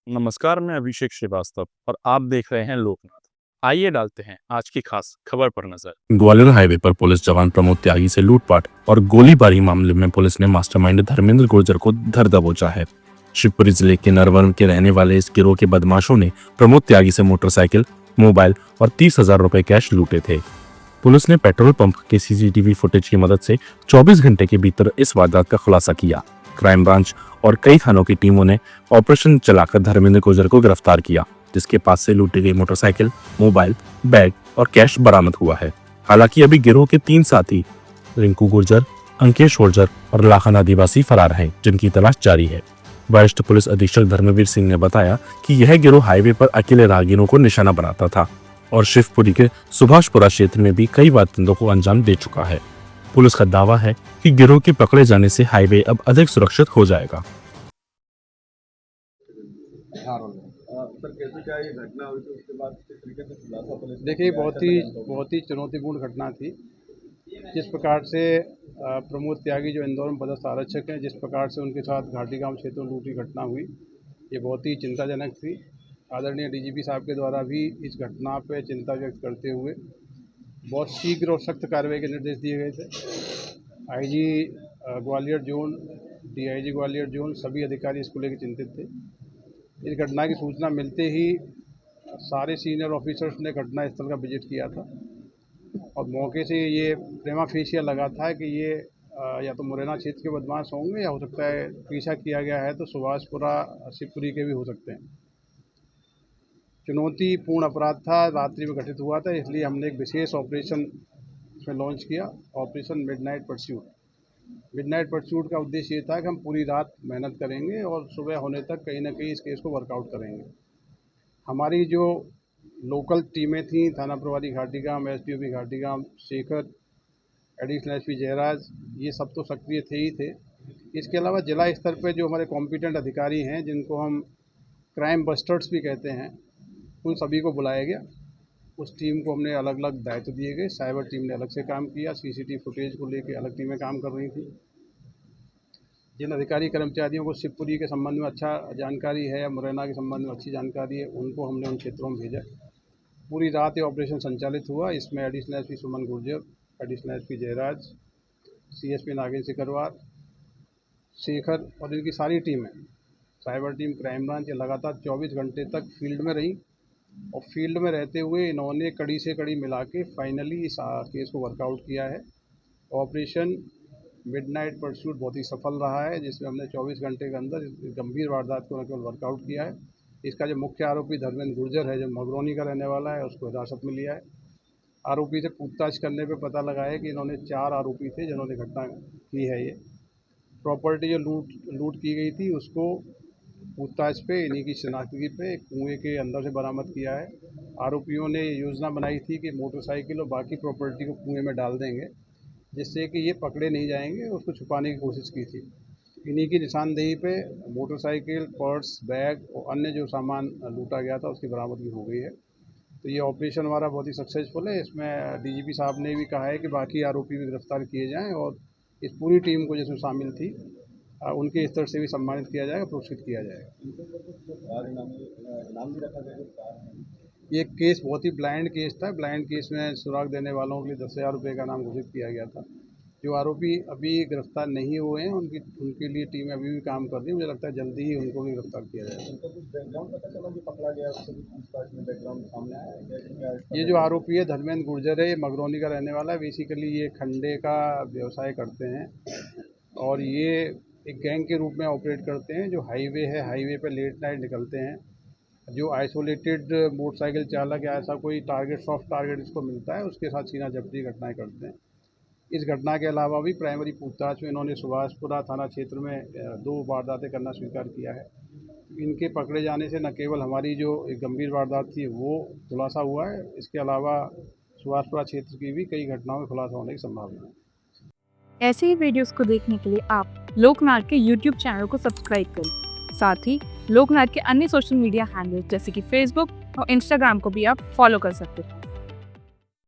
नमस्कार, मैं अभिषेक श्रीवास्तव और आप देख रहे हैं लोकनाथ। आइए डालते हैं आज की खास खबर पर नजर। ग्वालियर हाईवे पर पुलिस जवान प्रमोद त्यागी से लूटपाट और गोलीबारी मामले में पुलिस ने मास्टरमाइंड धर्मेंद्र गुर्जर को धर दबोचा है। शिवपुरी जिले के नरवर के रहने वाले इस गिरोह के बदमाशों ने प्रमोद त्यागी से मोटरसाइकिल, मोबाइल और 30,000 रुपए कैश लूटे थे। पुलिस ने पेट्रोल पंप के सीसीटीवी फुटेज की मदद से 24 घंटे के भीतर इस वारदात का खुलासा किया। क्राइम ब्रांच और कई थानों की टीमों ने ऑपरेशन चलाकर धर्मेंद्र गुर्जर को गिरफ्तार किया, जिसके पास से लूटी गई मोटरसाइकिल, मोबाइल, बैग और कैश बरामद हुआ है। हालांकि अभी गिरोह के 3 साथी रिंकू गुर्जर, अंकेश गुर्जर और लाखन आदिवासी फरार हैं, जिनकी तलाश जारी है। वरिष्ठ पुलिस अधीक्षक धर्मवीर सिंह ने बताया कि यह गिरोह हाईवे पर अकेले राहगीरों को निशाना बनाता था और शिवपुरी के सुभाषपुरा क्षेत्र में भी कई वारदातों को अंजाम दे चुका है। पुलिस का दावा है कि गिरोह के पकड़े जाने से हाईवे अब अधिक सुरक्षित हो जाएगा। देखिए, बहुत ही चुनौतीपूर्ण घटना थी। जिस प्रकार से प्रमोद त्यागी जो इंदौर में पदस्थ आरक्षक हैं, जिस प्रकार से उनके साथ घाटी गांव क्षेत्र में लूट की घटना हुई, ये बहुत ही चिंताजनक थी। आदरणीय डीजीपी साहब के द्वारा भी इस घटना पर चिंता व्यक्त करते हुए बहुत शीघ्र और सख्त कार्रवाई के निर्देश दिए गए थे। IG Gwalior zone, DIG Gwalior zone, सभी अधिकारी इसको लेकर चिंतित थे। इस घटना की सूचना मिलते ही सारे सीनियर ऑफिसर्स ने घटना स्थल का विजिट किया था और मौके से ये प्रेमा फेशिया लगा था कि ये या तो मुरैना क्षेत्र के बदमाश होंगे या हो सकता है पीछा किया गया है तो सुभाषपुरा शिवपुरी के भी हो सकते हैं। चुनौतीपूर्ण अपराध था, रात्रि में घटित हुआ था, इसलिए हमने एक विशेष ऑपरेशन इसमें लॉन्च किया, operation midnight pursuit. Midnight pursuit का उद्देश्य ये था कि हम पूरी रात मेहनत करेंगे और सुबह होने तक कहीं ना कहीं इस केस को वर्कआउट करेंगे। हमारी जो लोकल टीमें थीं, थाना प्रभारी Ghatigaon, SDOP Ghatigaon, Shekhar, additional SP Jayraj, ये सब तो सक्रिय थे ही थे। इसके अलावा जिला स्तर पर जो हमारे कॉम्पिटेंट अधिकारी हैं, जिनको हम क्राइम बस्टर्स भी कहते हैं, उन सभी को बुलाया गया। उस टीम को हमने अलग अलग दायित्व दिए गए। साइबर टीम ने अलग से काम किया, सीसीटीवी फुटेज को लेकर अलग टीमें काम कर रही थी। जिन अधिकारी कर्मचारियों को शिवपुरी के संबंध में अच्छा जानकारी है या मुरैना के संबंध में अच्छी जानकारी है, उनको हमने उन क्षेत्रों में भेजा। पूरी रात ये ऑपरेशन संचालित हुआ। इसमें additional SP Suman Gurjar, additional SP Jayraj, CSP Nagendra Sikarwar, Shekhar और इनकी सारी टीमें, साइबर टीम, क्राइम ब्रांच, लगातार 24 घंटे तक फील्ड में रही और फील्ड में रहते हुए इन्होंने कड़ी से कड़ी मिला के फाइनली इस केस को वर्कआउट किया है। ऑपरेशन मिडनाइट परस्यूट बहुत ही सफल रहा है, जिसमें हमने 24 घंटे के अंदर इस गंभीर वारदात को न केवल वर्कआउट किया है, इसका जो मुख्य आरोपी धर्मेंद्र गुर्जर है, जो मगरौनी का रहने वाला है, उसको हिरासत में लिया है। आरोपी से पूछताछ करने पर पता लगा है कि इन्होंने 4 आरोपी थे जिन्होंने घटना की है। ये प्रॉपर्टी जो लूट की गई थी उसको पूछताछ पे, इन्हीं की शनाख्तगी पे एक कुएं के अंदर से बरामद किया है। आरोपियों ने योजना बनाई थी कि मोटरसाइकिल और बाकी प्रॉपर्टी को कुएं में डाल देंगे, जिससे कि ये पकड़े नहीं जाएंगे, उसको छुपाने की कोशिश की थी। इन्हीं की निशानदेही पे मोटरसाइकिल, पर्स, बैग और अन्य जो सामान लूटा गया था उसकी बरामदगी हो गई है। तो ये ऑपरेशन हमारा बहुत ही सक्सेसफुल है। इसमें डीजीपी साहब ने भी कहा है कि बाकी आरोपी भी गिरफ्तार किए जाएँ और इस पूरी टीम को जिसमें शामिल थी उनके स्तर से भी सम्मानित किया जाएगा, पुरस्कृत किया जाएगा। ये केस बहुत ही ब्लाइंड केस था। ब्लाइंड केस में सुराग देने वालों के लिए 10,000 रुपये का नाम घोषित किया गया था। जो आरोपी अभी गिरफ्तार नहीं हुए हैं उनके लिए टीमें अभी भी काम कर रही है। मुझे लगता है जल्दी ही उनको भी गिरफ्तार किया जाएगा। ये जो आरोपी है धर्मेंद्र गुर्जर है, ये मगरौनी का रहने वाला है। बेसिकली ये खंडे का व्यवसाय करते हैं और ये एक गैंग के रूप में ऑपरेट करते हैं। जो हाईवे है, हाईवे पे लेट नाइट निकलते हैं। जो आइसोलेटेड मोटरसाइकिल चालक या ऐसा कोई टारगेट, सॉफ्ट टारगेट इसको मिलता है, उसके साथ सीना झपटी घटनाएं करते हैं। इस घटना के अलावा भी प्राइमरी पूछताछ में इन्होंने सुभाषपुरा थाना क्षेत्र में 2 वारदातें करना स्वीकार किया है। इनके पकड़े जाने से न केवल हमारी जो एक गंभीर वारदात थी वो खुलासा हुआ है, इसके अलावा सुभाषपुरा क्षेत्र की भी कई घटनाओं में खुलासा होने की संभावना है। ऐसे ही वीडियोस को देखने के लिए आप लोकनाथ के YouTube चैनल को सब्सक्राइब करें। साथ ही लोकनाथ के अन्य सोशल मीडिया हैंडल्स जैसे कि फेसबुक और इंस्टाग्राम को भी आप फॉलो कर सकते हैं।